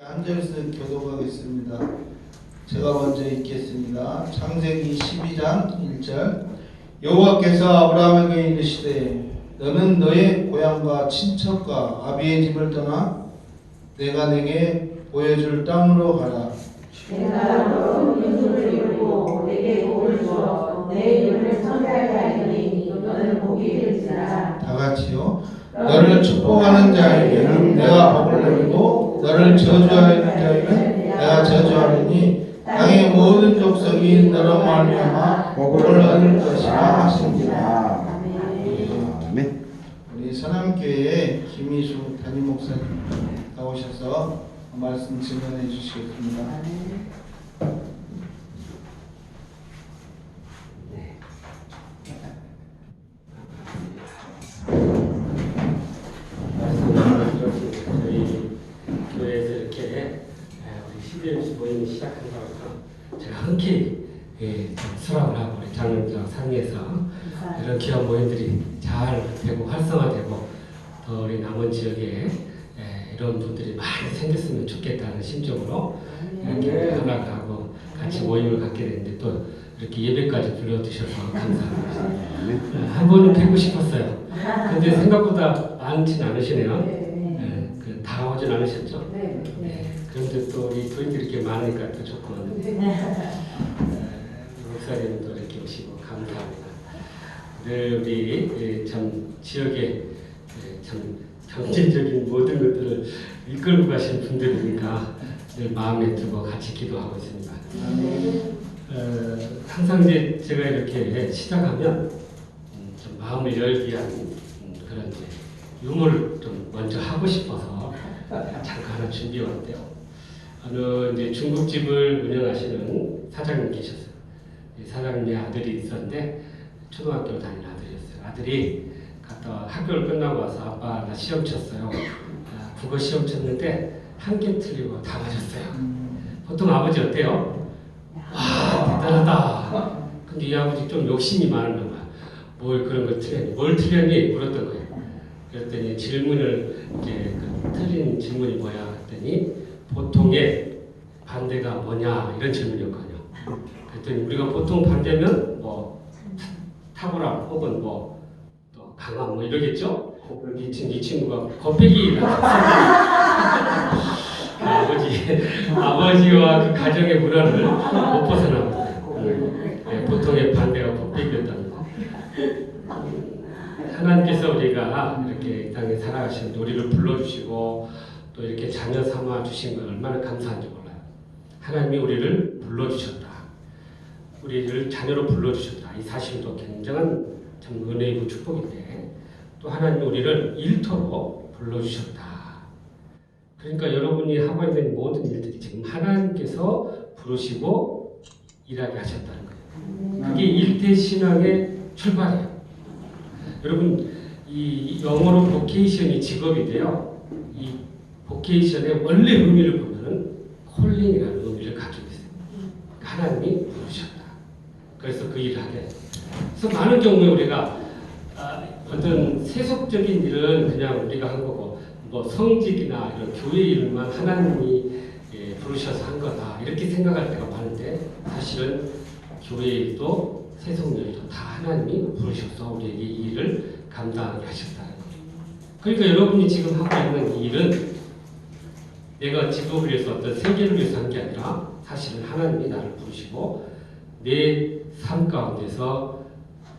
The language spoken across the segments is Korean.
앉아서 교독하겠습니다. 제가 먼저 읽겠습니다. 창세기 12장 1절. 여호와께서 아브라함에게 이르시되 너는 너의 고향과 친척과 아비의 집을 떠나 내가 내게 보여줄 땅으로 가라. 내가 너로 민족을 이루고 내게 복을 주어 내 이름을 천대하게 하리니 너는 복이 될지라. 다 같이요. 너를 축복하는 자에게는 내가 복을 내리고 너를 저주하는 자에게는 내가 저주하리니 땅의 모든 족속이 너로 말미암아 복을 얻을 것이라 하십니다. 아멘. 우리 선암교회에 김희수 담임 목사님 나오셔서 말씀 증언해 주시겠습니다. 저희 교회에서 이렇게 우리 12일 모임이 시작한다고 제가 흔쾌히 수락을 하고 우리 장로장 상의해서 이런 기업 모임들이 잘 되고 활성화되고 더 우리 남은 지역에 이런 분들이 많이 생겼으면 좋겠다는 심정으로 이렇게 허락을 하고 같이 모임을 갖게 됐는데 또 이렇게 예배까지 불러주셔서 감사합니다. 한 번은 뵙고 싶었어요. 근데 생각보다 많지는 않으시네요. 다 오진 않으셨죠? 그런데 또 우리 부인들이 이렇게 많으니까 또 좋구만. 목사님도 이렇게 오시고 감사합니다. 늘 우리 참 지역에 참 경제적인 모든 것들을 이끌고 가신 분들이니까 늘 마음에 두고 같이 기도하고 있습니다. 항상 이제 제가 이렇게 시작하면 좀 마음을 열기 위한 그런 이제 유머를 좀 먼저 하고 싶어서 잠깐 하나 준비해 왔는데요. 어느 이제 중국집을 운영하시는 사장님 계셨어요. 사장님의 아들이 있었는데 초등학교 다니는 아들이었어요. 아들이 갔다 학교를 끝나고 와서 아빠 나 시험 쳤어요. 국어 시험 쳤는데 한 개 틀리고 다 맞았어요. 보통 아버지 어때요? 와 대단하다. 근데 이 아버지 좀 욕심이 많은가 봐. 뭘 그런 걸 틀렸니? 뭘 틀렸니? 물었던 거예요. 그랬더니 질문을 이제 틀린 질문이 뭐야? 그랬더니 보통의 반대가 뭐냐? 이런 질문이었거든요. 그랬더니 우리가 보통 반대면 뭐 탁월함 혹은 뭐 또 강함 뭐 이러겠죠? 이 친구가 곱빼기 아버지와 그 가정의 문화를 못 벗어납니다. 보통의 반대가 곱빼기였다는 거. 하나님께서 우리가 이렇게 이 땅에 살아가시는 우리를 불러주시고 또 이렇게 자녀 삼아 주신 걸 얼마나 감사한지 몰라요. 하나님이 우리를 불러주셨다. 우리를 자녀로 불러주셨다. 이 사실도 굉장한 참 은혜이고 축복인데 또 하나님이 우리를 일터로 불러주셨다. 그러니까 여러분이 하고 있는 모든 일들이 지금 하나님께서 부르시고 일하게 하셨다는 거예요. 그게 일대신앙의 출발이에요. 여러분 이 영어로 보케이션이 직업인데요. 이 보케이션의 원래 의미를 보면은 콜링이라는 의미를 가지고 있어요. 하나님이 부르셨다. 그래서 그 일을 하게. 그래서 많은 경우에 우리가 어떤 세속적인 일은 그냥 우리가 한 거고 뭐 성직이나 이런 교회 일만 하나님이 부르셔서 한 거다 이렇게 생각할 때가 많은데 사실은 교회 일도 세속 일도 다 하나님이 부르셔서 우리에게 이 일을 감당하게 하셨다는 거예요. 그러니까 여러분이 지금 하고 있는 이 일은 내가 직업을 위해서 어떤 세계를 위해서 한 게 아니라 사실은 하나님이 나를 부르시고 내 삶 가운데서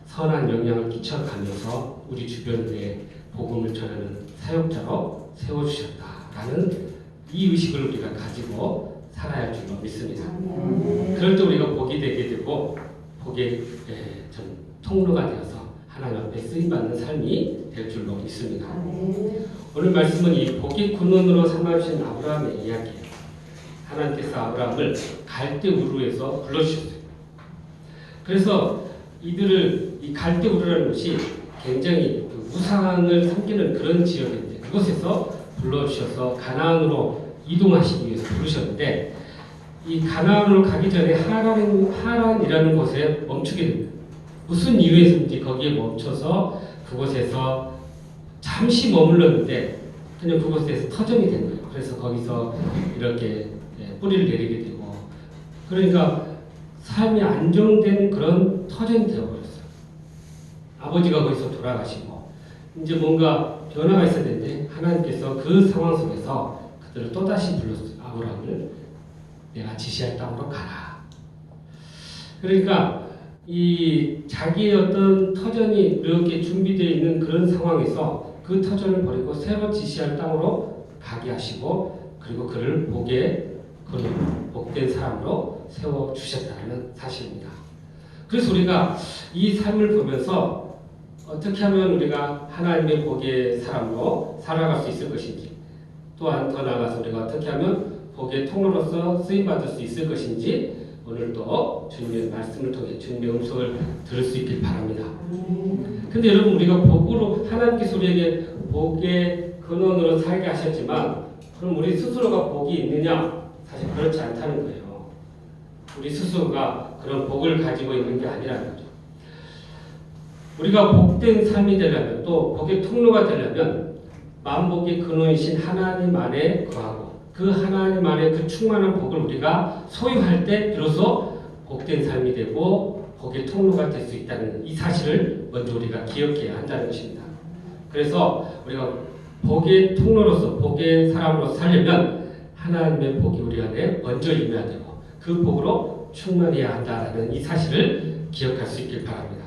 선한 영향을 끼쳐가면서 우리 주변에 복음을 전하는 사역자로 세워주셨다라는 이 의식을 우리가 가지고 살아야 할 줄로 믿습니다. 그럴 때 우리가 복이 되게 되고 복의 좀 통로가 되어서 하나님 앞에 쓰임받는 삶이 될 줄로 믿습니다. 오늘 말씀은 이 복의 근원으로 삼아주신 아브라함의 이야기예요. 하나님께서 아브라함을 갈대 우르에서 불러주셨어요. 그래서 이들을 이 갈대 우르라는 곳이 굉장히 우상을 섬기는 그런 지역인데 그곳에서 불러주셔서 가나안으로 이동하시기 위해서 부르셨는데 이 가나안으로 가기 전에 하란이라는 곳에 멈추게 됩니다. 무슨 이유에서인지 거기에 멈춰서 그곳에서 잠시 머물렀는데 그냥 그곳에서 터전이 된 거예요. 그래서 거기서 이렇게 뿌리를 내리게 되고, 그러니까 삶이 안정된 그런 터전이 되어버렸어요. 아버지가 거기서 돌아가시고 이제 뭔가 변화가 있어야 되는데 하나님께서 그 상황 속에서 그들을 또다시 불렀어요. 아브라함을 내가 지시할 땅으로 가라. 그러니까 이 자기의 어떤 터전이 이렇게 준비되어 있는 그런 상황에서 그 터전을 버리고 새로 지시할 땅으로 가게 하시고, 그리고 그를 복된 사람으로 세워주셨다는 사실입니다. 그래서 우리가 이 삶을 보면서 어떻게 하면 우리가 하나님의 복의 사람으로 살아갈 수 있을 것인지, 또한 더 나아가서 우리가 어떻게 하면 복의 통로로서 쓰임받을 수 있을 것인지, 오늘도 주님의 말씀을 통해 주님의 음성을 들을 수 있길 바랍니다. 근데 여러분, 우리가 복으로 하나님께서 우리에게 복의 근원으로 살게 하셨지만, 그럼 우리 스스로가 복이 있느냐? 사실 그렇지 않다는 거예요. 우리 스스로가 그런 복을 가지고 있는 게 아니라는 거죠. 우리가 복된 삶이 되려면, 또 복의 통로가 되려면 만복의 근원이신 하나님 안에 거하고, 그 하나님 안에 그 충만한 복을 우리가 소유할 때 비로소 복된 삶이 되고 복의 통로가 될 수 있다는 이 사실을 먼저 우리가 기억해야 한다는 것입니다. 그래서 우리가 복의 통로로서, 복의 사람으로서 살려면 하나님의 복이 우리 안에 먼저 임해야 되고 그 복으로 충만해야 한다는 이 사실을 기억할 수 있길 바랍니다.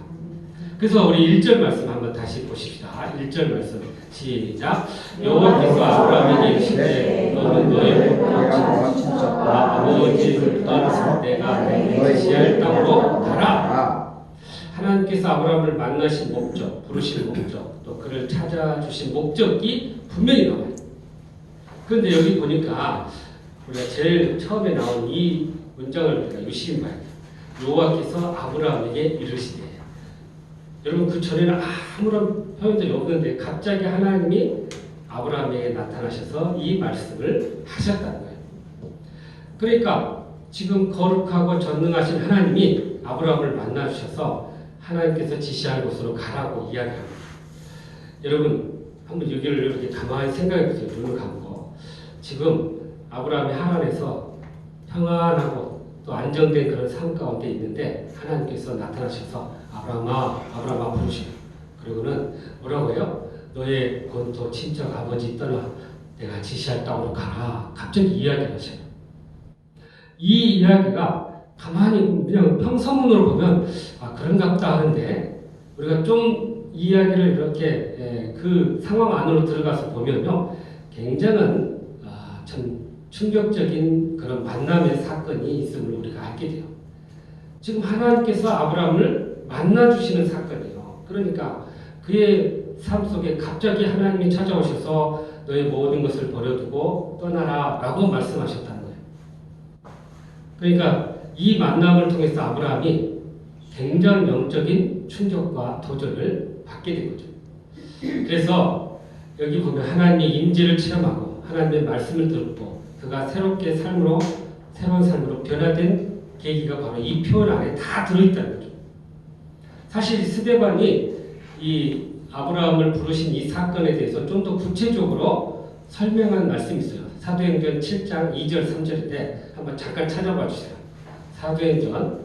그래서 우리 1절 말씀 한번 다시 보십시다. 1절 말씀 시작. 여호와께서 아브라함에게 이르시되 너는 너의 본향과 친척과 아버지를 떠나서 내가 내게 지시할 땅으로 가라. 하나님께서 아브라함을 만나신 목적, 부르신 목적, 또 그를 찾아주신 목적이 분명히 나와요. 그런데 여기 보니까 우리가 제일 처음에 나온 이 문장을 우리가 유심히 봐야 돼요. 여호와께서 아브라함에게 이르시되. 여러분, 그 전에는 아무런 표현들이 없는데 갑자기 하나님이 아브라함에게 나타나셔서 이 말씀을 하셨다는 거예요. 그러니까 지금 거룩하고 전능하신 하나님이 아브라함을 만나주셔서 하나님께서 지시한 곳으로 가라고 이야기합니다. 여러분, 한번 여기를 이렇게 가만히 생각해 보세요. 눈을 감고. 지금 아브라함이 하란에서 평안하고 또 안정된 그런 삶 가운데 있는데 하나님께서 나타나셔서 아브라함아 부르시고, 그리고는 뭐라고 해요? 너의 본토 친척 아버지 떠나 내가 지시할 땅으로 가라. 갑자기 이야기를 하셔요. 이 이야기가 가만히 그냥 평서문으로 보면 그런가 보다 하는데, 우리가 좀 이야기를 이렇게 그 상황 안으로 들어가서 보면요, 굉장한 참 충격적인 그런 만남의 사건이 있음을 우리가 알게 돼요. 지금 하나님께서 아브라함을 만나주시는 사건이에요. 그러니까 그의 삶 속에 갑자기 하나님이 찾아오셔서 너의 모든 것을 버려두고 떠나라 라고 말씀하셨다는 거예요. 그러니까 이 만남을 통해서 아브라함이 굉장한 영적인 충격과 도전을 받게 된 거죠. 그래서 여기 보면 하나님의 임재를 체험하고 하나님의 말씀을 듣고 그가 새롭게 새로운 삶으로 변화된 계기가 바로 이 표현 안에 다 들어있다는 거죠. 사실 스데반이 이 아브라함을 부르신 이 사건에 대해서 좀 더 구체적으로 설명한 말씀이 있어요. 사도행전 7장 2절 3절인데 한번 잠깐 찾아봐 주세요. 사도행전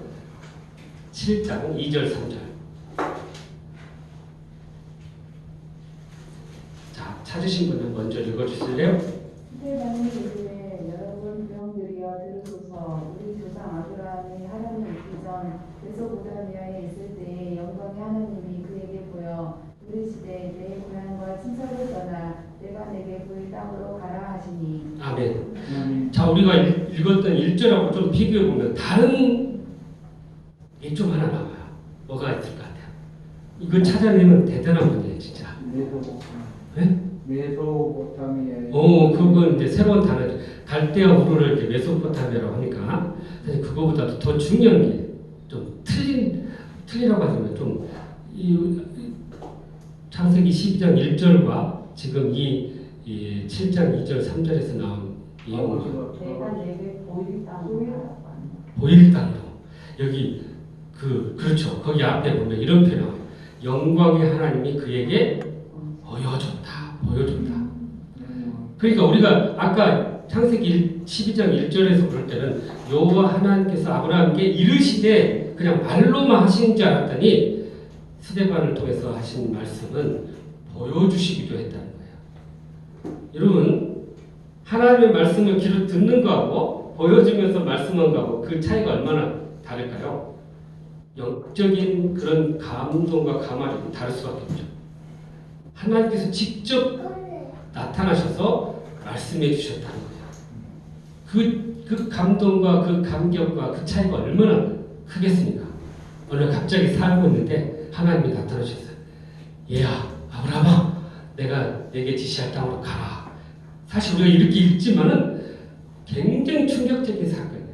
7장 2절 3절. 자, 찾으신 분은 먼저 읽어주실래요? 스데반이 이르되 여러분 병들이여 들으소서. 우리 조상 아브라함이 하나님을 믿기 전 메소포타미아에 있을 때에 영광의 하나님이 그에게 보여 이르시되 내 고향과 친척을 떠나 내가 내게 보일 땅으로 가라 하시니. 아멘. 자, 우리가 읽었던 1절하고 좀 비교해보면 다른 게 좀 하나 나와요. 뭐가 있을 것 같아요? 이거 찾아내면 대단한 분이에요, 진짜. 메소포타미아에. 그건 이제 새로운 단어죠. 갈대아 우르를 이렇게 메소포타미아라고 하니까 사실 그거보다도 더 중요한 게 좀 틀리라고 하지만 좀 창세기 12장 1절과 지금 이 7장 2절 3절에서 나온 내용은 내가 내게 보일 땅으로 보일 땅으로. 여기 그렇죠. 거기 앞에 보면 이런 표현 나와요. 영광의 하나님이 그에게 보여줬다. 그러니까 우리가 아까 창세기 12장 1절에서 볼 때는 여호와 하나님께서 아브라함에게 이르시되 그냥 말로만 하신 줄 알았더니 스데반을 통해서 하신 말씀은 보여주시기도 했다는 거예요. 여러분, 하나님의 말씀을 귀로 듣는 거하고 보여주면서 말씀한 거하고 그 차이가 얼마나 다를까요? 영적인 그런 감동과 감화력이 다를 수밖에 없죠. 하나님께서 직접 나타나셔서 말씀해 주셨다는 거예요. 그 감동과 그 감격과 그 차이가 얼마나 크겠습니까? 오늘 갑자기 살고 있는데 하나님이 나타나셨어요. 얘야, 아브라함아, 내가 내게 지시할 땅으로 가라. 사실 우리가 이렇게 읽지만은 굉장히 충격적인 사건이에요.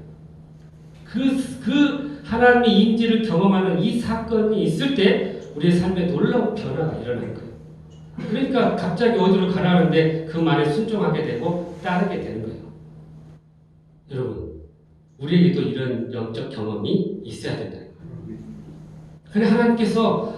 그 하나님의 인지를 경험하는 이 사건이 있을 때 우리의 삶에 놀라운 변화가 일어나는 거예요. 그러니까 갑자기 어디로 가라는데 그 말에 순종하게 되고 따르게 되는 거예요. 여러분, 우리에게도 이런 영적 경험이 있어야 된다는 거예요. 그래 하나님께서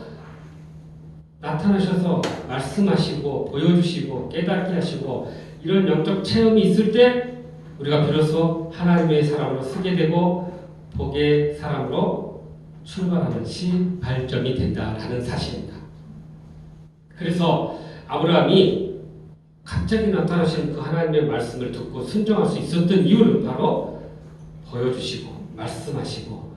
나타나셔서 말씀하시고 보여주시고 깨닫게 하시고 이런 영적 체험이 있을 때 우리가 비로소 하나님의 사람으로 서게 되고 복의 사람으로 출발하는 발점이 된다라는 사실입니다. 그래서 아브라함이 갑자기 나타나신 그 하나님의 말씀을 듣고 순종할 수 있었던 이유는 바로 보여주시고 말씀하시고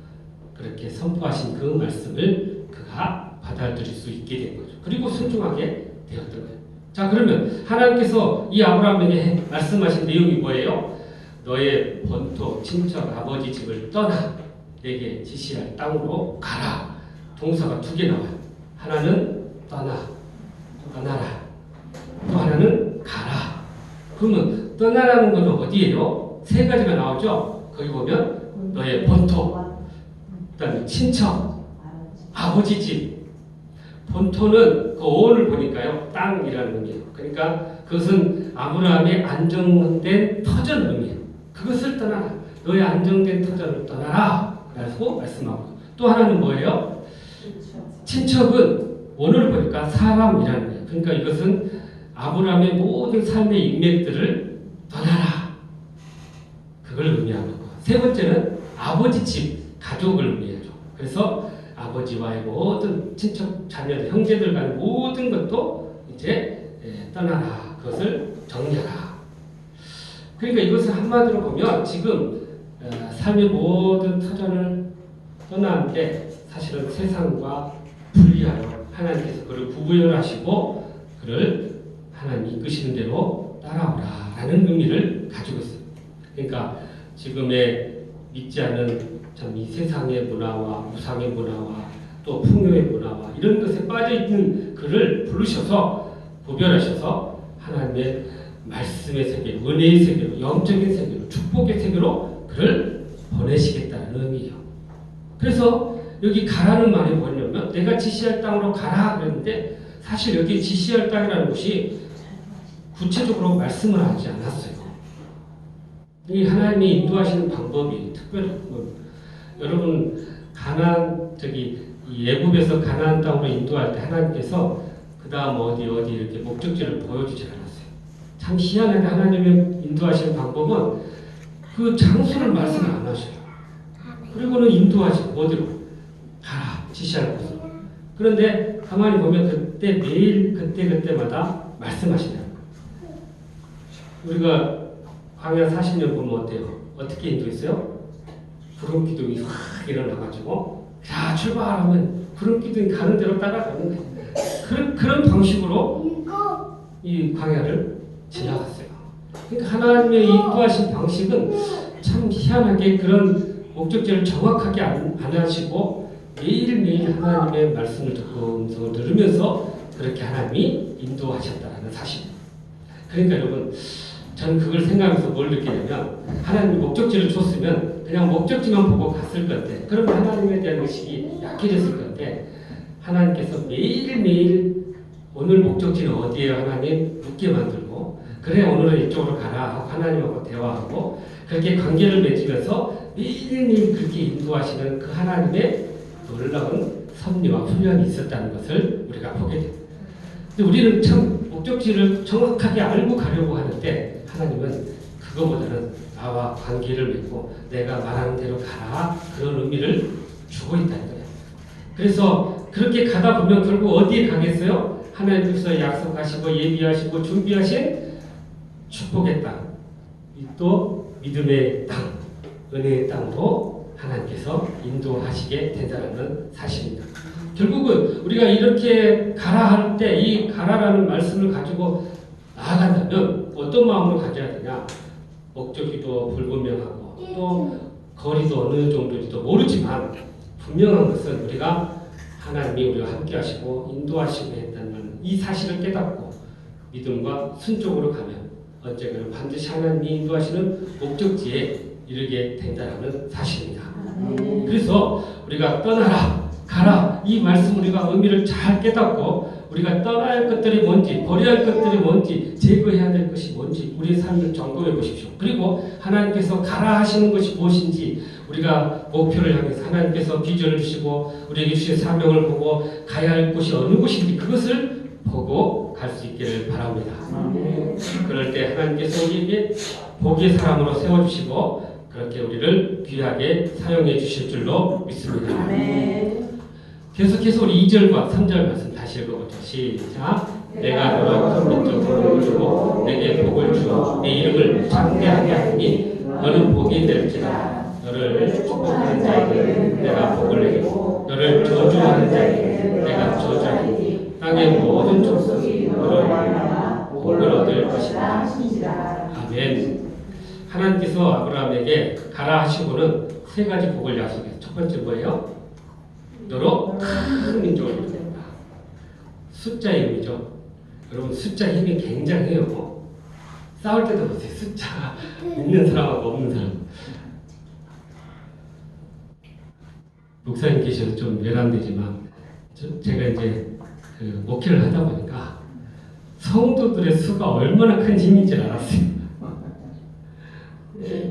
그렇게 선포하신 그 말씀을 그가 받아들일 수 있게 된 거죠. 그리고 순종하게 되었던 거예요. 자, 그러면 하나님께서 이 아브라함에게 말씀하신 내용이 뭐예요? 너의 본토, 친척, 아버지 집을 떠나 내게 지시할 땅으로 가라. 동사가 2개 나와요. 하나는 떠나라. 또 하나는 가라. 그러면 떠나라는 것은 어디예요? 3가지가 나오죠. 거기 보면 너의 본토, 그다음에 친척, 아버지 집. 본토는 그 어원을 보니까요, 땅이라는 의미예요. 그러니까 그것은 아브라함의 안정된 터전 의미예요. 그것을 떠나라. 너의 안정된 터전을 떠나라. 라고 말씀하고. 또 하나는 뭐예요? 친척은 원어를 보니까 사람이라는 거예요. 그러니까 이것은 아브라함의 모든 삶의 인맥들을 떠나라. 그걸 의미하는 거. 3번째는 아버지 집, 가족을 의미하죠. 그래서 아버지와의 모든 친척, 자녀들, 형제들 간의 모든 것도 이제 떠나라. 그것을 정리하라. 그러니까 이것을 한마디로 보면 지금 삶의 모든 터전을 떠나는데 사실은 세상과 분리하여 하나님께서 그를 구분하시고 그를 하나님 이끄시는 대로 따라오라라는 의미를 가지고 있습니다. 그러니까 지금의 믿지 않는 참 이 세상의 문화와 우상의 문화와 또 풍요의 문화와 이런 것에 빠져 있는 그를 부르셔서 구별하셔서 하나님의 말씀의 세계, 은혜의 세계로, 영적인 세계로, 축복의 세계로 그를 보내시겠다는 의미예요. 그래서 여기 가라는 말이 뭐냐면 내가 지시할 땅으로 가라 그랬는데 사실 여기 지시할 땅이라는 것이 구체적으로 말씀을 하지 않았어요. 이 하나님이 인도하시는 방법이 특별히 여러분 예굽에서 가나안 땅으로 인도할 때 하나님께서 그 다음 어디 이렇게 목적지를 보여주지 않았어요. 참 희한하게 하나님의 인도하시는 방법은 그 장소를 말씀을 안 하셔요. 그리고는 인도하시고 어디로 가라 지시할 곳으로. 그런데 가만히 보면 그때 매일 그때마다 말씀하시네요. 우리가 광야 40년 보면 어때요? 어떻게 인도했어요? 구름 기둥이 확 일어나가지고 자 출발하면 구름 기둥이 가는 대로 따라가는 거예요. 그런 방식으로 이 광야를 지나갔어요. 그러니까 하나님의 인도하신 방식은 참 희한하게 그런 목적지를 정확하게 안 하시고 매일매일 하나님의 말씀을 듣고 음성을 들으면서 그렇게 하나님이 인도하셨다는 사실입니다. 그러니까 여러분 저는 그걸 생각하면서 뭘 느끼냐면 하나님이 목적지를 줬으면 그냥 목적지만 보고 갔을 건데 그러면 하나님에 대한 의식이 약해졌을 건데 하나님께서 매일매일 오늘 목적지는 어디에요 하나님 묻게 만들고 그래 오늘은 이쪽으로 가라 하고 하나님하고 대화하고 그렇게 관계를 맺으면서 매일매일 그렇게 인도하시는 그 하나님의 놀라운 섭리와 훈련이 있었다는 것을 우리가 보게 됩니다. 근데 우리는 참 목적지를 정확하게 알고 가려고 하는데 하나님은 그거보다는 나와 관계를 맺고 내가 말하는 대로 가라 그런 의미를 주고 있다는 거예요. 그래서 그렇게 가다 보면 결국 어디에 가겠어요? 하나님께서 약속하시고 예비하시고 준비하신 축복의 땅, 또 믿음의 땅, 은혜의 땅으로 하나님께서 인도하시게 된다는 사실입니다. 결국은 우리가 이렇게 가라 할 때 이 가라라는 말씀을 가지고 나아간다면 어떤 마음으로 가져야 되냐? 목적지도 불분명하고 또 거리도 어느 정도인지도 모르지만 분명한 것은 우리가 하나님이 우리와 함께 하시고 인도하시고 했다는 이 사실을 깨닫고 믿음과 순종으로 가면 언젠가는 반드시 하나님이 인도하시는 목적지에 이르게 된다는 사실입니다. 그래서 우리가 떠나라, 가라 이 말씀 우리가 의미를 잘 깨닫고 우리가 떠나야 할 것들이 뭔지, 버려야 할 것들이 뭔지, 제거해야 될 것이 뭔지 우리의 삶을 점검해 보십시오. 그리고 하나님께서 가라 하시는 것이 무엇인지 우리가 목표를 향해서 하나님께서 비전을 주시고 우리에게 주신 사명을 보고 가야 할 곳이 어느 곳인지 그것을 보고 갈 수 있기를 바랍니다. 그럴 때 하나님께서 우리에게 복의 사람으로 세워주시고 그렇게 우리를 귀하게 사용해 주실 줄로 믿습니다. 계속해서 우리 2절과 3절 말씀 다시 읽어보죠. 시작. 내가 너와 큰 민족으로 주고 내게 복을 주어 내 이름을 창대하게 하니 너는 복이 될지라. 너를 축복하는 자에게 내가 복을 내리고 너를 저주하는 자에게 내가 저주하니 땅의 모든 족속이 너를 말하나 복을 얻을 것이다. 아멘. 하나님께서 아브라함에게 가라 하시고는 세 가지 복을 약속해요. 첫 번째 뭐예요? 너로 큰 민족을 이루겠다. 숫자의 의미죠. 여러분 숫자 힘이 굉장해요. 싸울 때도 보세요. 숫자 있는 사람하고 없는 사람. 목사님 계셔서 좀 외람되지만 제가 이제 그 목회를 하다 보니까 성도들의 수가 얼마나 큰 힘인지 알았어요.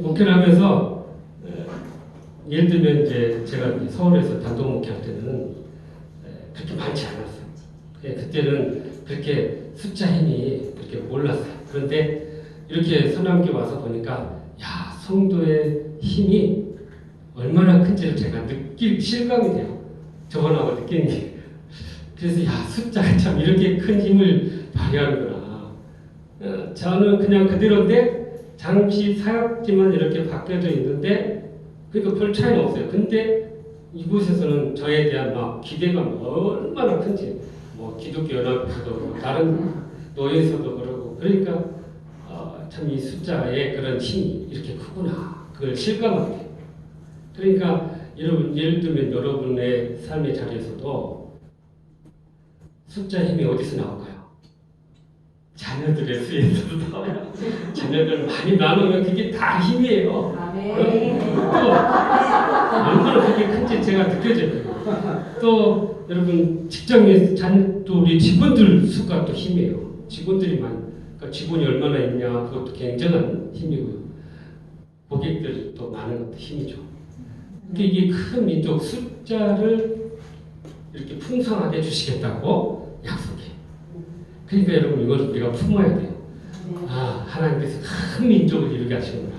목회를 하면서 예를 들면 이제 제가 서울에서 단독 목회할 때는 그렇게 많지 않았어요. 그때는 그렇게 숫자 힘이 그렇게 몰랐어요. 그런데 이렇게 선함교회 와서 보니까 야 성도의 힘이 얼마나 큰지를 제가 실감이 돼요. 저번하고 느끼는 게. 그래서 야 숫자가 참 이렇게 큰 힘을 발휘하는구나. 저는 그냥 그대로인데 잠시 사역지만 이렇게 바뀌어져 있는데 그러니까 별 차이는 없어요. 근데 이곳에서는 저에 대한 막 기대감이 얼마나 큰지 뭐 기독교 연합에서도 그렇고 다른 노예에서도 그러고 그러니까 참 이 숫자의 그런 힘이 이렇게 크구나 그걸 실감하게 돼요. 그러니까 여러분 예를 들면 여러분의 삶의 자리에서도 숫자 힘이 어디서 나올까요? 자녀들의 수에서도 나와요. 자녀들 많이 나누면 그게 다 힘이에요. 얼마나 그게 큰지 제가 느껴져요. 또 여러분 직장에 또 우리 직원들 수가 또 힘이에요. 직원들이 그러니까 직원이 얼마나 있냐 그것도 굉장한 힘이고요. 고객들도 많은 것도 힘이죠. 그러니까 이게 큰 민족 숫자를 이렇게 풍성하게 주시겠다고 약속해요. 그러니까 여러분 이걸 우리가 품어야 돼요. 아 하나님께서 큰 민족을 이루게 하시구나.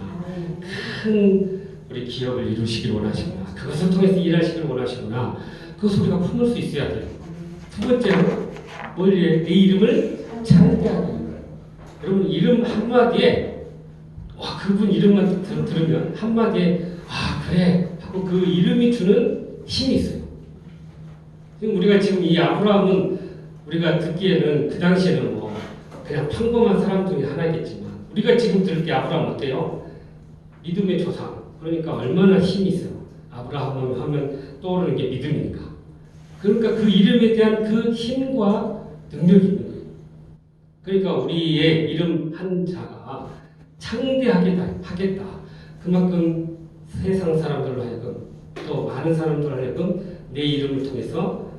큰 우리 기업을 이루시길 원하시구나. 그것을 통해서 일하시길 원하시구나. 그것을 우리가 품을 수 있어야 돼요. 두 번째는 내 이름을 창대하게 하는 거예요. 여러분 이름 한마디에 와 그분 이름만 들으면 한마디에 아 그래 하고 그 이름이 주는 힘이 있어요. 우리가 지금 이 아브라함은 우리가 듣기에는 그 당시에는 뭐 그냥 평범한 사람 중에 하나겠지만 우리가 지금 들을 때 아브라함 어때요? 믿음의 조상. 그러니까 얼마나 힘이 있어요. 아브라함 하면 떠오르는 게 믿음이니까. 그러니까 그 이름에 대한 그 힘과 능력이 있는 거예요. 그러니까 우리의 이름 한 자가 창대하게 하겠다. 그만큼 세상 사람들로 하여금 또 많은 사람들로 하여금 내 이름을 통해서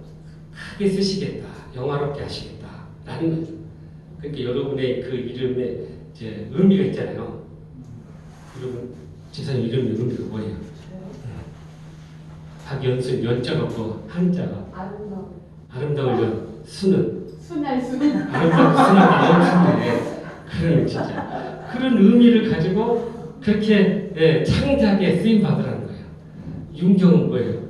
크게 쓰시겠다. 영화롭게 하시겠다라는 거죠. 그러니까 여러분의 그 이름에 이제 의미가 있잖아요. 여러분 지사님 이름 의미가 뭐예요? 박연수 연자가 없고 한자가 아름다울 연 수는 순할 수. 나오는데 그런 진짜 그런 의미를 가지고 그렇게 창대하게 쓰임 받으라는 거예요. 윤경은 뭐예요?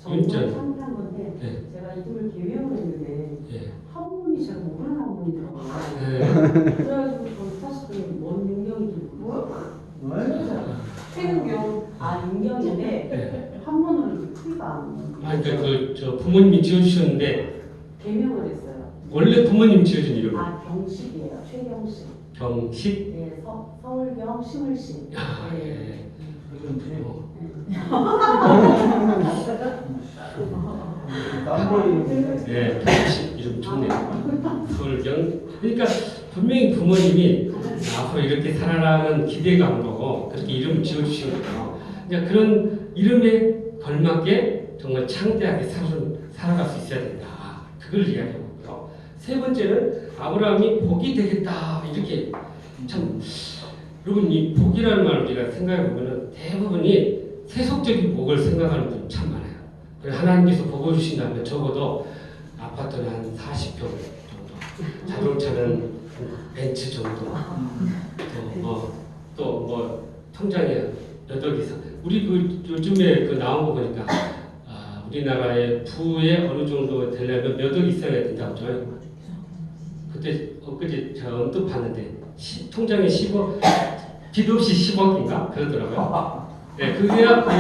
윤전. 상상한 건데 네. 제가 이름을 개명을 했는데 예. 한문이 제가 모르는 한문이더라고요. 네. 그래가지고 저는 사실 뭔 윤경인지 모르고 최윤경 윤경인데 네. 한문으로 풀이가 안 그러니까 저 부모님이 지어주셨는데 개명을 했어요. 원래 부모님 지어준 이름 경식이에요. 최경식. 경식. 네, 서울경 심을식. 아, 네. 예. 어, 네, 경식 이름 좋네요. 서울경. 그러니까 분명히 부모님이 앞으로 이렇게 살아라는 기대감으로 그렇게 이름을 지어주신 거예요. 그러니까 그런 이름에 걸맞게 정말 창대하게 살아갈 수 있어야 된다. 그걸 이야기하고 있고요. 세 번째는 아브라함이 복이 되겠다. 이렇게 참 여러분 이 복이라는 말을 우리가 생각해 보면은 대부분이 세속적인 복을 생각하는 분이 참 많아요. 하나님께서 복을 주신다면 적어도 아파트는 한 40평 정도, 자동차는 벤츠 정도, 또 뭐 통장에 8이상. 우리 그 요즘에 그 나온 거 보니까 우리나라의 부에 어느 정도 되려면 몇 억 있어야 된다고 하죠. 그때 엊그제 제가 언뜻 봤는데 통장에 10억, 빚 없이 10억인가 그러더라고요. 네, 그게야 그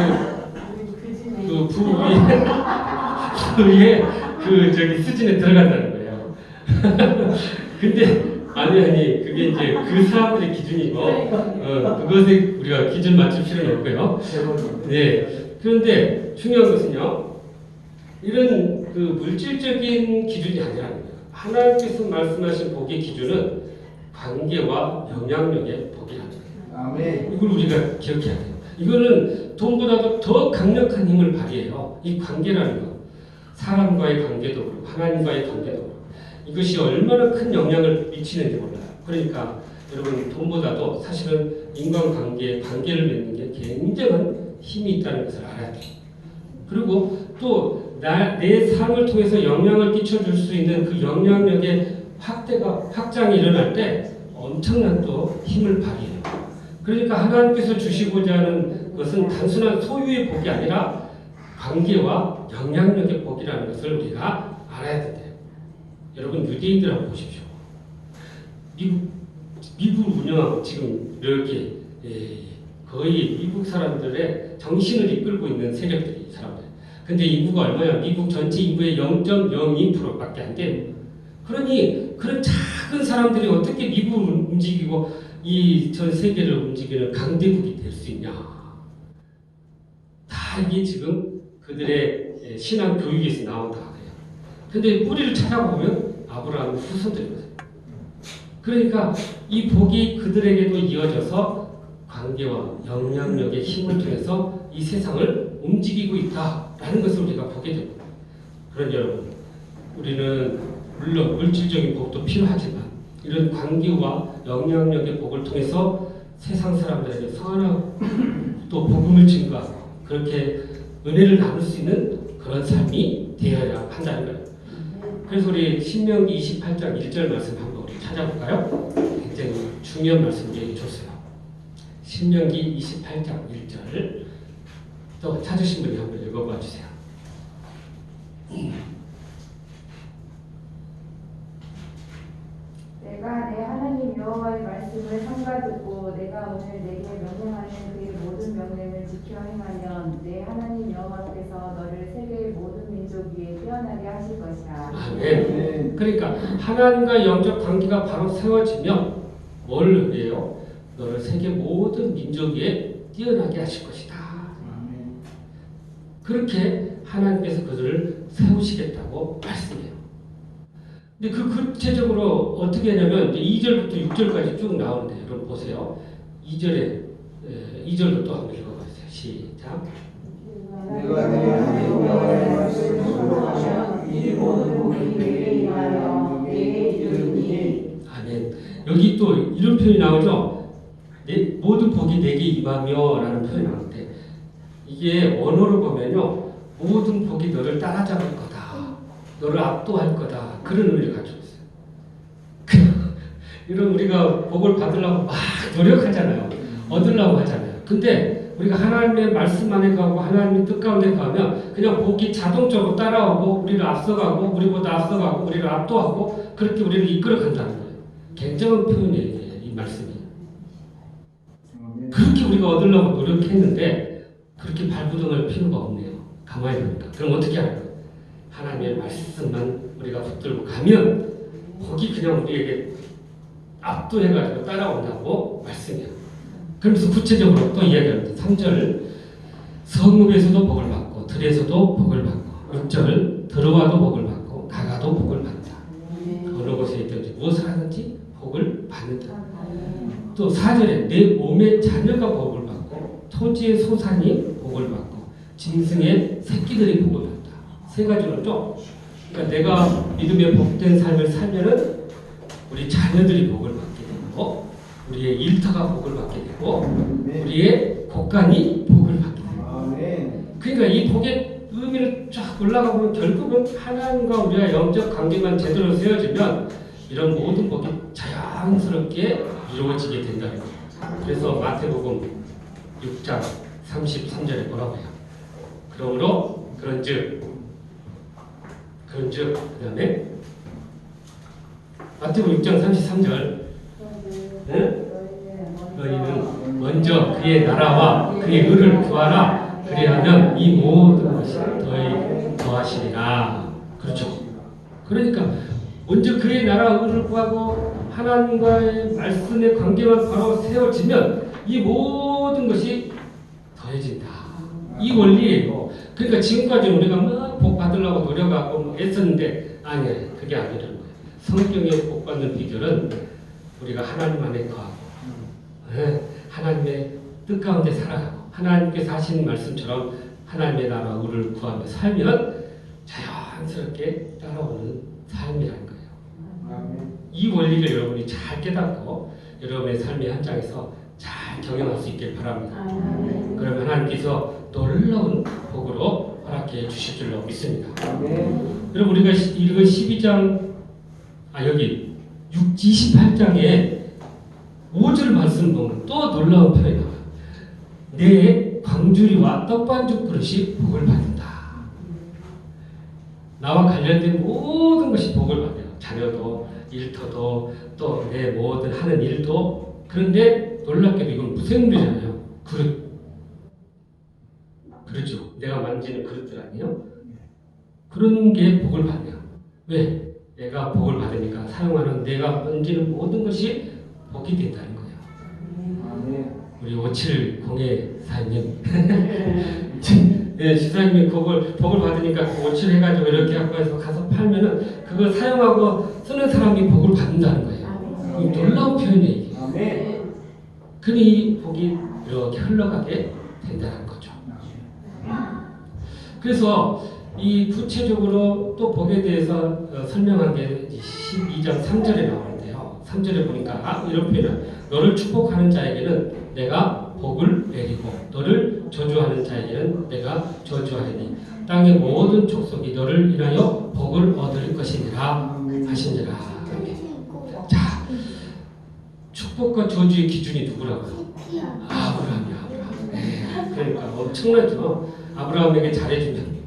부의 그 저기 수준에 들어간다는 거예요. 근데 아니 그게 이제 그 사람들의 기준이고 그것에 우리가 기준 맞출 필요는 없고요. 네, 그런데 중요한 것은요. 이런 그 물질적인 기준이 아니라는 거예요. 하나님께서 말씀하신 복의 기준은 관계와 영향력의 복이라는 거예요. 아멘. 이걸 우리가 기억해야 돼요. 이거는 돈보다도 더 강력한 힘을 발휘해요. 이 관계라는 거. 사람과의 관계도 그렇고 하나님과의 관계도 그렇고 이것이 얼마나 큰 영향을 미치는지 몰라요. 그러니까 여러분 돈보다도 사실은 인간관계에 관계를 맺는 게 굉장한 힘이 있다는 것을 알아야 돼요. 그리고 또 내 삶을 통해서 영향을 끼쳐줄 수 있는 그 영향력의 확장이 일어날 때 엄청난 또 힘을 발휘해요. 그러니까 하나님께서 주시고자 하는 것은 단순한 소유의 복이 아니라 관계와 영향력의 복이라는 것을 우리가 알아야 된대요. 여러분 유대인들 한번 보십시오. 미국을 운영하고 지금 이렇게 거의 미국 사람들의 정신을 이끌고 있는 세력들이 사람들. 근데 인구가 얼마냐? 미국 전체 인구의 0.02%밖에 안 돼요. 그러니 그런 작은 사람들이 어떻게 미국을 움직이고 이 전 세계를 움직이는 강대국이 될 수 있냐? 다 이게 지금 그들의 신앙 교육에서 나온다 그래요. 근데 뿌리를 찾아보면 아브라함의 후손들이거든요. 그러니까 이 복이 그들에게도 이어져서 관계와 영향력의 힘을 통해서 이 세상을 움직이고 있다라는 것을 우리가 보게 됩니다. 그런 여러분, 우리는 물론 물질적인 복도 필요하지만 이런 관계와 영향력의 복을 통해서 세상 사람들에게 선하고 또 복음을 증거하고 그렇게 은혜를 나눌 수 있는 그런 삶이 되어야 한다는 거예요. 그래서 우리 신명기 28장 1절 말씀 한번 우리 찾아볼까요? 굉장히 중요한 말씀을 얘기해 줬어요. 신명기 28장 1절 또 찾으신 분이 한번 읽어봐 주세요. 내가 내 하나님 여호와의 말씀을 삼가 듣고 내가 오늘 내게 명령하는 그의 모든 명령을 지켜 행하면 내 하나님 여호와께서 너를 세계의 모든 민족 위에 뛰어나게 하실 것이다. 아멘. 그러니까 하나님과 영적 관계가 바로 세워지면 뭘 해요? 너를 세계 모든 민족 위에 뛰어나게 하실 것이다. 그렇게 하나님께서 그들을 세우시겠다고 말씀해요. 근데 그 구체적으로 어떻게 하냐면 2절부터 6절까지 쭉 나오는데 여러분 보세요. 2절도 또 한번 읽어보세요. 시작. 내가 내 하나님 여호와의 말씀을 순종하면 이 모든 복이 내게 임하여 내게 이르리니. 아멘. 여기 또 이런 표현이 나오죠. 모든 복이 내게 임하며 라는 표현이 나오는데 이게 원어로 보면요 모든 복이 너를 따라잡을 거다 너를 압도할 거다. 그런 의미를 가지고 있어요. 이런 우리가 복을 받으려고 막 노력하잖아요. 얻으려고 하잖아요. 근데 우리가 하나님의 말씀 안에 가고 하나님의 뜻 가운데 가면 그냥 복이 자동적으로 따라오고 우리를 앞서가고 우리보다 앞서가고 우리를 압도하고 그렇게 우리를 이끌어 간다는 거예요. 굉장한 표현이에요. 이 말씀이. 그렇게 우리가 얻으려고 노력했는데 그렇게 발부둥을 피우가 없네요. 가만히 보니까. 그럼 어떻게 할까요? 하나님의 말씀만 우리가 붙들고 가면 복이 그냥 우리에게 압도해가지고 따라온다고 말씀이에요. 그러면서 구체적으로 또 이야기합니다. 3절 성읍에서도 복을 받고 들에서도 복을 받고 6절 들어와도 복을 받고 나가도 복을 받는다. 어느 곳에 있든지 무엇을 하든지 복을 받는다. 또 4절에 내 몸의 자녀가 복을 받고 토지의 소산이 복을 받고 짐승의 새끼들이 복을 받는다. 세 가지로죠. 그러니까 내가 믿음의 복된 삶을 살면은 우리 자녀들이 복을 받게 되고 우리의 일터가 복을 받게 되고 우리의 곳간이 복을 받게 되고 그러니까 이 복의 의미를 쫙 올라가 보면 결국은 하나님과 우리가 영적 관계만 제대로 세워지면 이런 모든 복이 자연스럽게 이루어지게 된다는 거예요. 그래서 마태복음 6장 33절에 뭐라고 해요? 그러므로 그런즉 그 다음에 마태복음 6장 33절 너희는 먼저 그의 나라와 그의 의를 구하라. 그리하면 이 모든 것이 너희 더하시리라. 그렇죠. 그러니까 먼저 그의 나라와 의를 구하고 하나님과의 말씀의 관계만 바로 세워지면 이 모든 것이 더해진다. 이 원리예요. 그러니까 지금까지 우리가 막 복 받으려고 노력하고 애썼는데 아니에요. 그게 아니라는 거예요. 성경의 복 받는 비결은 우리가 하나님 안에 거하고 하나님의 뜻 가운데 살아가고 하나님께서 하시는 말씀처럼 하나님의 나라 의를 구하며 살면 자연스럽게 따라오는 삶이라는 거예요. 이 원리를 여러분이 잘 깨닫고 여러분의 삶의 현장에서 잘 경영할 수 있길 바랍니다. 그러면 하나님께서 놀라운 복으로 허락해 주실 줄로 믿습니다. 여러분 우리가 읽은 12장 여기 28장에 5절 말씀 보면 또 놀라운 표현이 나와요. 내 광주리와 떡반죽 그릇이 복을 받는다. 나와 관련된 모든 것이 복을 받아요. 자녀도 일터도 또 내 모든 하는 일도. 그런데 놀랍게도 이건 무생물이잖아요. 그릇. 그렇죠. 내가 만지는 그릇들 아니에요? 그런 게 복을 받네요. 왜? 내가 복을 받으니까 사용하는 내가 만지는 모든 것이 복이 된다는 거예요. 우리 570의 사장님 네, 지사님이 복을 받으니까 그 57 해가지고 이렇게 갖고 해서 가서 팔면은 그걸 사용하고 쓰는 사람이 복을 받는다는 거예요. 놀라운 표현이에요. 이게. 그니 이 복이 이렇게 흘러가게 된다는 거죠. 그래서 이 구체적으로 또 복에 대해서 설명한 게 12장 3절에 나오는데요. 3절에 보니까 이런 표현을 너를 축복하는 자에게는 내가 복을 내리고 너를 저주하는 자에게는 내가 저주하리니 땅의 모든 족속이 너를 인하여 복을 얻을 것이니라 하시니라. 자, 축복과 저주의 기준이 누구라고요? 아브라함이야. 네, 그러니까 엄청나죠. 아브라함에게 잘해주면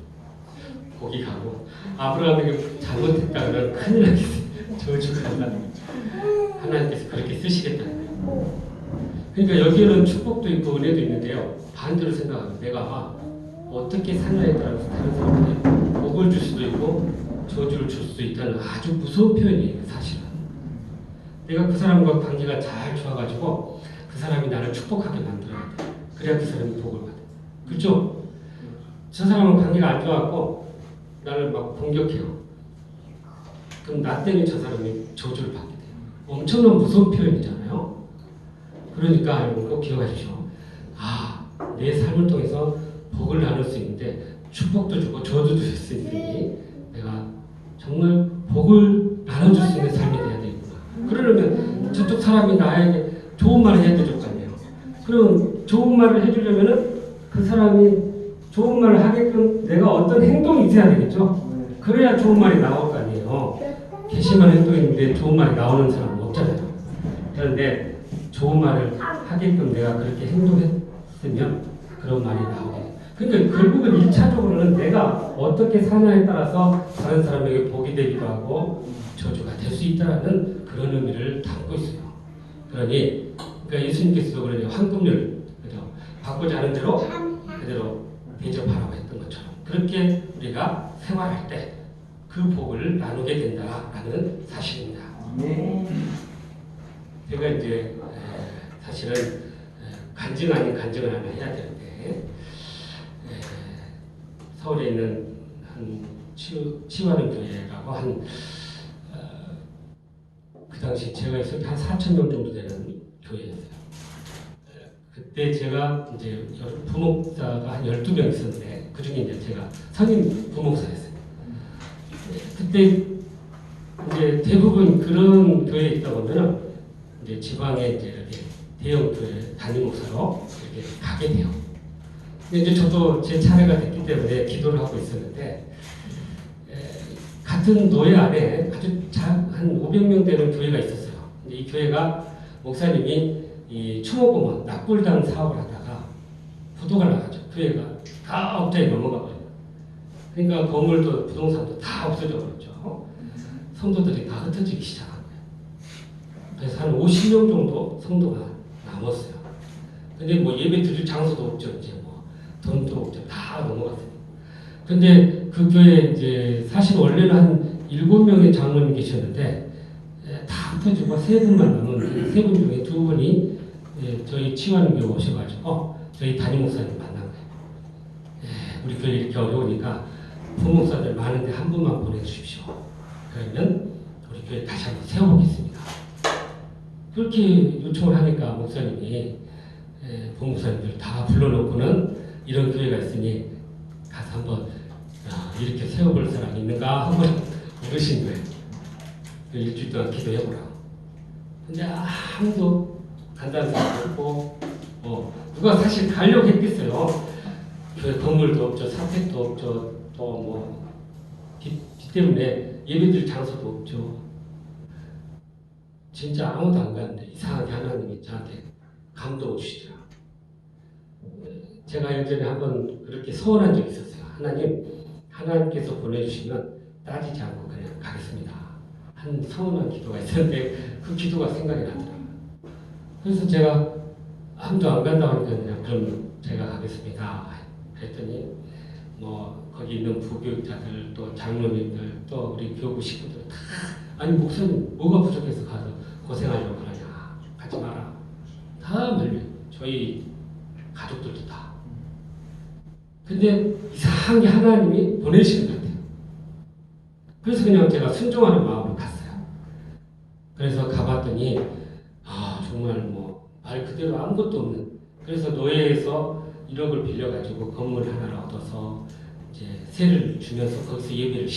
복이 가고 아브라함에게 잘못했다 그러면 큰일 나겠어요. 저주가 간다는 거죠. 하나님께서 그렇게 쓰시겠다는 거예요. 그러니까 여기에는 축복도 있고 은혜도 있는데요. 반대로 생각하면 내가 어떻게 살냐에 따라서 다른 사람에게 복을 줄 수도 있고 저주를 줄 수도 있다는 아주 무서운 표현이에요. 사실은. 내가 그 사람과 관계가 잘 좋아가지고 그 사람이 나를 축복하게 만들어야 돼. 그래야 그 사람이 복을 받아. 그렇죠? 저 사람은 관계가 안 좋아갖고 나를 막 공격해요. 그럼 나 때문에 저 사람이 저주를 받게 돼요. 엄청난 무서운 표현이잖아요. 그러니까 여러분 꼭 기억하십시오. 내 삶을 통해서 복을 나눌 수 있는데 축복도 주고 저주도 줄 수 있으니 내가 정말 복을 나눠줄 수 있는 삶이 돼야 되겠구나. 그러려면 저쪽 사람이 나에게 좋은 말을 해야 될 거 아니에요. 그럼 좋은 말을 해주려면은 그 사람이 좋은 말을 하게끔 내가 어떤 행동이 있어야 되겠죠. 그래야 좋은 말이 나올 거 아니에요. 괘씸한 행동인데 좋은 말이 나오는 사람은 없잖아요. 그런데 좋은 말을 하게끔 내가 그렇게 행동했으면 그런 말이 나오게 돼요. 그러니까 결국은 1차적으로는 내가 어떻게 사냐에 따라서 다른 사람에게 복이 되기도 하고 저주가 될 수 있다는 그런 의미를 담고 있어요. 그러니 그러니까 예수님께서도 그러니 황금률 그죠? 받고자 하는 대로 그대로 대접하라고 했던 것처럼 그렇게 우리가 생활할 때 그 복을 나누게 된다라는 사실입니다. 제가 이제 사실은 간증 아닌 간증을 하나 해야 되는데 서울에 있는 한 치유하는 교회라고 그 당시 제가 있을 때 한 4,000명 정도 되는 교회였어요. 그때 제가 이제 부목사가 한 12명 있었는데 그 중에 이제 제가 선임 부목사였어요. 그때 이제 대부분 그런 교회에 있다 보면은 이제 지방에 이제 이렇게 대형 교회 담임 목사로 이렇게 가게 돼요. 근데 이제 저도 제 차례가 됐기 때문에 기도를 하고 있었는데 같은 노예 안에 아주 한 500명 되는 교회가 있었어요. 근데 이 교회가 목사님이 이 추모공원 낙불당 사업을 하다가 부도가 나가죠. 교회가 다 업자에 넘어가 버려요. 그러니까 건물도 부동산도 다 없어져 버렸죠. 성도들이 다 흩어지기 시작한 거예요. 그래서 한 50명 정도 성도가 남았어요. 근데 뭐 예배 드릴 장소도 없죠. 이제 뭐 돈도 없죠. 다 넘어갔어요. 근데 그 교회에 이제 사실 원래는 한 7명의 장로님 계셨는데 다 흩어지고 3분만 남은 3분 중에 2분이 저희 치유하는 교회 오셔가지고 저희 담임 목사님 만난 거예요. 우리 교회 이렇게 어려우니까 부목사들 많은데 한 분만 보내주십시오. 그러면 우리 교회 다시 한번 세워보겠습니다. 그렇게 요청을 하니까 목사님이 부목사님들 다 불러놓고는 이런 교회가 있으니 가서 한번 이렇게 세워볼 사람이 있는가 한번 물으신 거예요. 일주일 동안 기도해보라고. 근데 아무도 간다는 사람도 없고 누가 사실 가려고 했겠어요. 교회 건물도 없죠. 사택도 없죠. 또 뭐 빚 때문에 예배드릴 장소도 없죠. 진짜 아무도 안 가는데 이상하게 하나님이 저한테 감동을 주시더라고요. 제가 예전에 한번 그렇게 소원한 적이 있었어요. 하나님께서 보내주시면 따지지 않고 그냥 가겠습니다. 한 서운한 기도가 있었는데 그 기도가 생각이 나더라고요. 그래서 제가 아무도 안 간다고 하니까 그냥 그럼 제가 가겠습니다. 그랬더니 뭐 거기 있는 부교육자들 또 장로님들 또 우리 교구 식구들 다 아니 목사님 뭐가 부족해서 가서 고생하려고 그러냐 가지 마라 다 말려 저희 가족들도 다. 근데 이상하게 하나님이 보내시는 것 같아요. 그래서 그냥 제가 순종하는 마음으로 갔어요. 그래서 가봤더니 정말 뭐 말 그대로 아무것도 없는 그래서 노예에서 1억을 빌려가지고 건물 하나를 얻어서 이제 세를 주면서 거기서 예배를